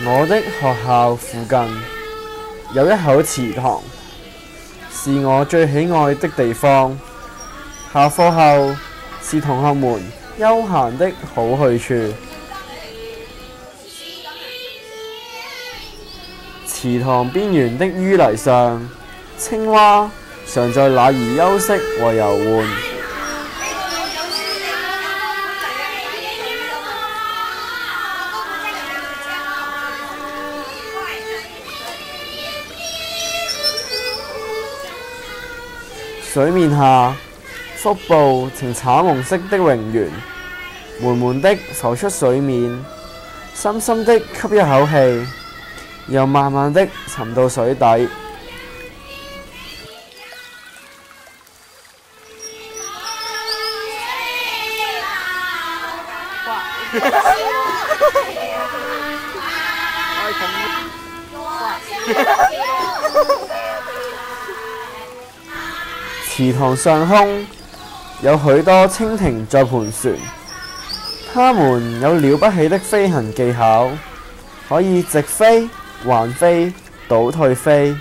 我的學校附近有一口池塘，是我最喜愛的地方。下課後是同學們悠閒的好去處。池塘邊緣的淤泥上，青蛙常在那兒休息和遊玩。水面下，腹部呈橙紅色的蠑螈，緩緩的浮出水面，深深的吸一口氣，又慢慢的沉到水底。池塘上空有許多蜻蜓在盤旋，它們有了不起的飛行技巧，可以直飛、橫飛、倒退飛。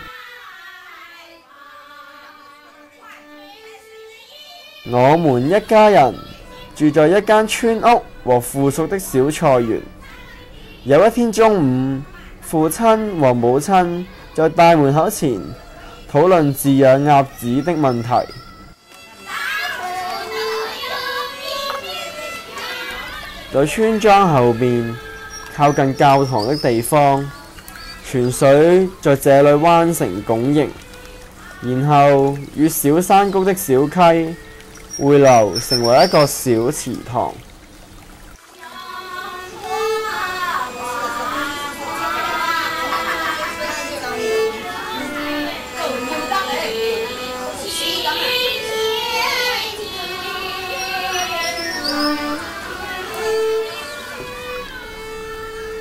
我們一家人住在一間村屋和附屬的小菜園。有一天中午，父親和母親在大門口前討論飼養鴨子的問題。在村莊後面靠近教堂的地方，泉水在這裏彎成拱形，然後與小山谷的小溪匯流成為一個小池塘。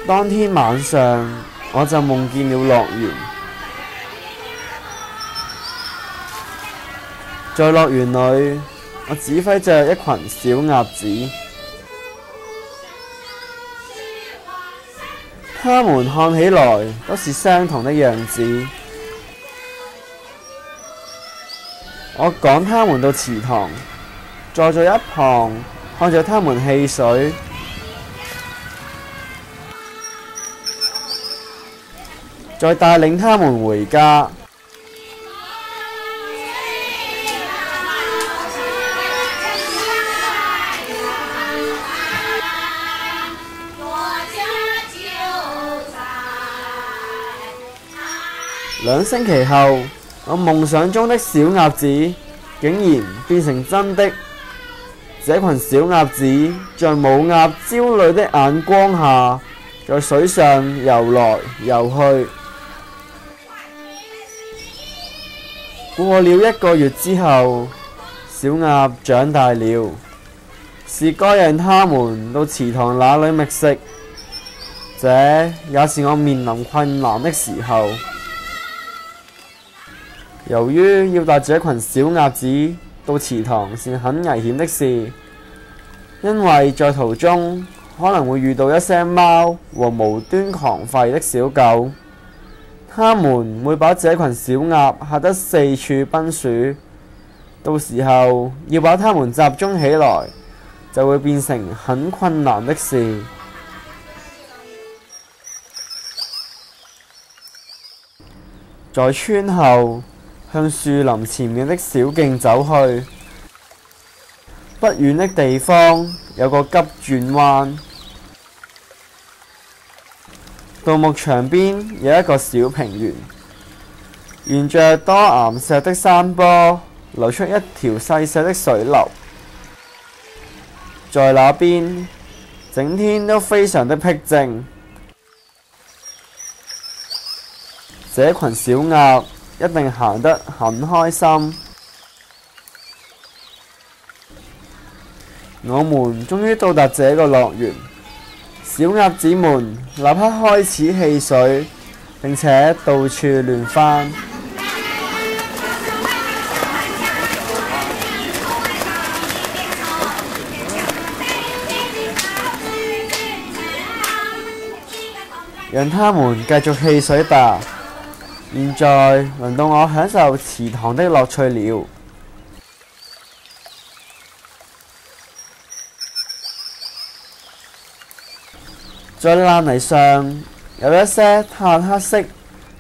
當天晚上，我就夢見了樂園。在樂園裏，我指揮着一群小鴨子，它們看起來都是相同的樣子。我趕它們到池塘，坐在一旁看着它們戲水。再帶領他們回家。2星期後，我夢想中的小鴨子竟然變成真的。這群小鴨子在母鴨焦慮的眼光下，在水上游來游去。過了1個月之後，小鴨長大了，是該讓它們到池塘那裏覓食。這也是我面臨困難的時候。由於要帶這群小鴨子到池塘是很危險的事，因為在途中可能會遇到一些貓和無端狂吠的小狗。他們會把這群小鴨嚇得四處奔鼠，到時候要把它們集中起來，就會變成很困難的事。在村後向樹林前面的小徑走去，不遠的地方有個急轉彎。到牧場邊有一個小平原，沿着多岩石的山坡流出一條細細的水流。在那邊，整天都非常的僻靜。這群小鴨一定行得很開心。我們終於到達這個樂園。小鴨子們立刻開始戲水，並且到處亂翻。讓他們繼續戲水吧。現在輪到我享受池塘的樂趣了。在爛泥上有一些炭黑色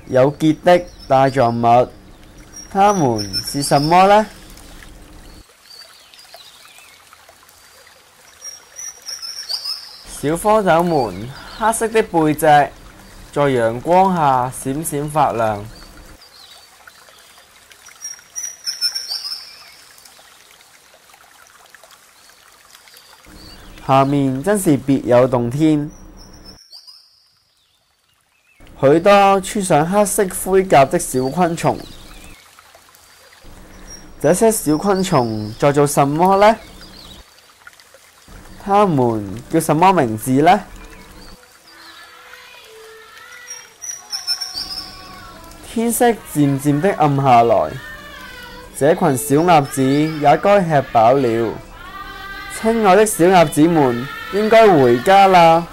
有結的帶狀物，它們是什麼呢？小蝌蚪們黑色的背脊在陽光下閃閃發亮，下面真是別有洞天。許多穿上黑色盔甲的小昆蟲，這些小昆蟲在做什麼呢？它們叫什麼名字呢？天色漸漸的暗下來，這群小鴨子也該吃飽了。親愛的小鴨子們，應該回家啦。